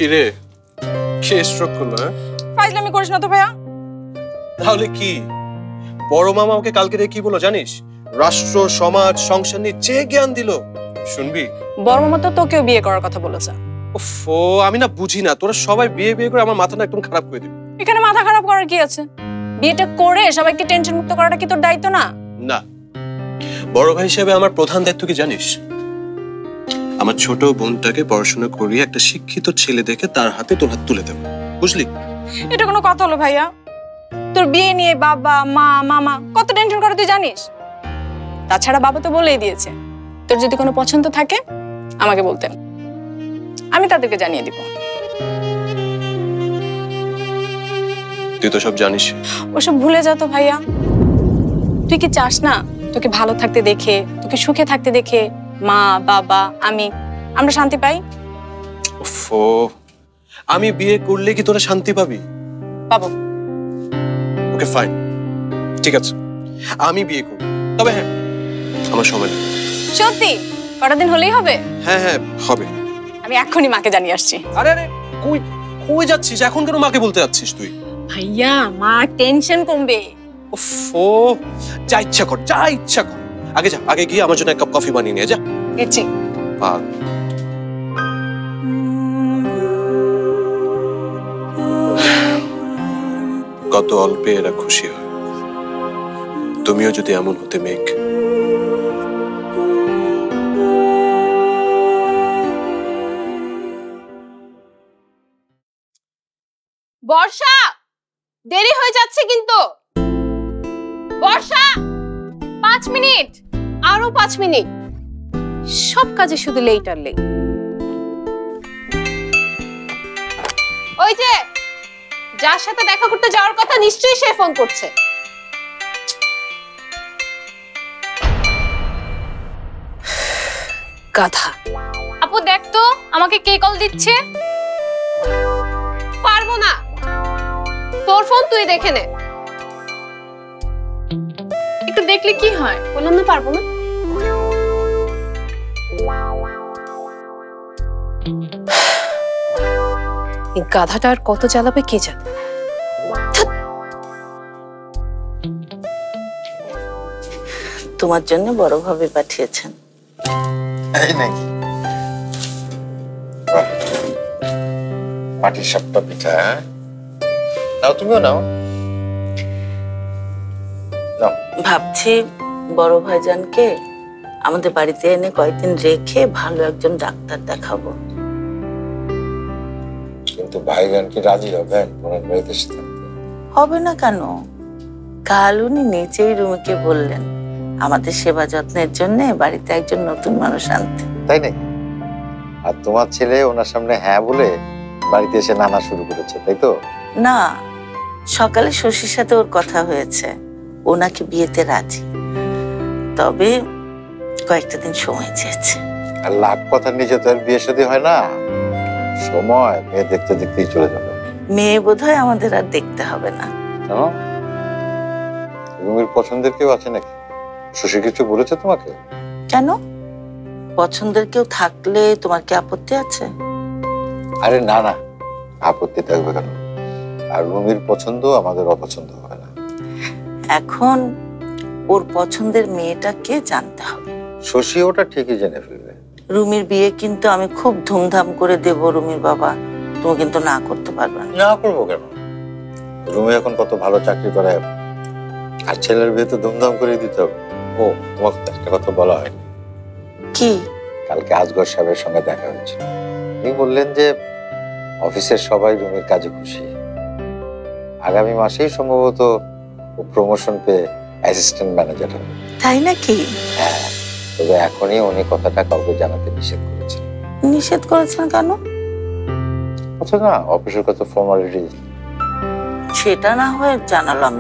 কিরে, কে স্ট্রোক করলো? ফাইজলামি করিস না তো ভাইয়া। তাহলে কি বড় মামা ওকে কালকে রে কি বলো জানিস? রাষ্ট্র, সমাজ, সংসার নিয়ে যে জ্ঞান দিল, শুনবি? বড় মামা তো তোকেও বিয়ে করার কথা বলেছে। ওফো, আমি না বুঝি না, তোরা সবাই বিয়ে বিয়ে করে আমার মাথাটা একদম খারাপ করে দিবি। এখানে মাথা খারাপ করার কি আছে? বিয়েটা করে সবাইকে টেনশন মুক্ত করাটা কি তোর দায়িত্ব না? না, বড় ভাই হিসেবে আমার প্রধান দায়িত্ব কি জানিস? আমার ছোট বোনটাকে পড়াশোনা করিয়ে একটা শিক্ষিত ছেলে দেখে তার হাতে তোর হাত তুলে দেব, বুঝলি? এটা কোনো কথা হলো ভাইয়া? তোর বিয়ে নিয়ে বাবা, মা, মামা কত টেনশন করে তুই জানিস? তাছাড়া বাবা তো বলেই দিয়েছে, তোর যদি কোনো পছন্দ থাকে আমাকে বলতেন, আমি তাদেরকে জানিয়ে দিব। তুই তো সব জানিস। ওসব ভুলে যা তো ভাইয়া। তুই কি চাস না তোকে ভালো থাকতে দেখে, তোকে সুখে থাকতে দেখে মা, বাবা, আমরা শান্তি পাই? ওফো, আমি বিয়ে করলে কি তোরা শান্তি পাবি? পাবো। ওকে ফাইন, ঠিক আছে, আমি বিয়ে করব। তবে হ্যাঁ, আমার সময় নেই। সত্যি? কটা দিন হলেই হবে? হ্যাঁ হ্যাঁ হবে। আমি এখনই মাকে জানিয়ে আসছি। আরে আরে, কই কই যাচ্ছিস? এখন কেন মাকে বলতে যাচ্ছিস তুই? ভাইয়া, মা টেনশন কমবে। ওফো, যা ইচ্ছা কর, যা ইচ্ছা কর। আগে যা, আগে গিয়ে আমার জন্য এক কাপ কফি বানিয়ে নিয়ে যা। গেছি। কত অল্পে এরা খুশি হয়। তুমিও যদি এমন হতে মেঘ। বর্ষা, দেরি হয়ে যাচ্ছে কিন্তু। বর্ষা, 5 মিনিট, আরো 5 মিনিট। সব কাজে শুধু লেট আর লেট। ওই যে যার সাথে দেখা করতে যাওয়ার কথা, নিশ্চয়ই সে ফোন করছে। গাধা। আপু দেখ তো, আমাকে কে কল দিচ্ছে? পারবো না, তোর ফোন তুই দেখে নে। একটু দেখলে কি হয়? বললাম না পারবো না। এই গাধাটা আর কত জ্বালাবে কে জানে। তোমার জন্য বড় ভাবে পাঠিয়েছেন। এই নাকি মাটির সাপটা পিঠা? নাও, তুমিও নাও। ভাবছি বড় ভাইজানকে আমাদের বাড়িতে এনে কয়েকদিন রেখে ভালো একজন ডাক্তার দেখাবো। কিন্তু ভাইজান কি রাজি হবেন বোনের বাড়িতে এসে থাকতে? হবে না কেন? কাল উনি নিজেই রুমিকে বললেন আমাদের সেবা যত্নের জন্য বাড়িতে একজন নতুন মানুষ আনতে। তাই নাকি? আর তোমার ছেলে ওনার সামনে হ্যাঁ বলে বাড়িতে এসে নানা শুরু করেছে, তাই তো? না, সকালে শশীর সাথে ওর কথা হয়েছে, ও নাকি বিয়েতে রাজি, তবে কয়েকটা দিন সময় চেয়েছে। আর লাখ কথার নিচে তো আর বিয়ে শাদী হয় না, সময় মেয়ে দেখতে দেখতেই চলে যাবে। মেয়ে বোধহয় আমাদের আর দেখতে হবে না। রুমির পছন্দের কেউ আছে নাকি? শশী কিছু বলেছে তোমাকে? কেন? পছন্দের কেউ থাকলে তোমার কি আপত্তি আছে? আরে না না, আপত্তি থাকবে কেন? আর রুমির পছন্দ আমাদের অপছন্দ হবে না। এখন ওর পছন্দের মেয়েটা কে জানতে হবে। শশী ওটা ঠিকই জেনে ফেলবে। রুমির বিয়ে কিন্তু আমি খুব ধুমধাম করে দেব রুমির বাবা, তুমি কিন্তু না করতে পারবে না। না করবো কেন? রুমি এখন কত ভালো চাকরি করে, আর ছেলের বিয়ে তো ধুমধাম করে দিতে হবে। ও, তোমাকে একটা কথা বলা হয়নি। কি? কালকে আজগর সাহেবের সঙ্গে দেখা হয়েছে। উনি বললেন যে অফিসের সবাই রুমির কাজে খুশি, আগামী মাসেই সম্ভবত ও প্রমোশন পেয়ে অ্যাসিস্ট্যান্ট ম্যানেজার হবে। তাই নাকি? হ্যাঁ, তবে এখনই উনি কথাটা কাউকে জানাতে নিষেধ করেছেন। নিষেধ করেছেন কেন? আচ্ছা না, অফিসের কত ফর্মালিটি, সেটা না হয় জানালাম।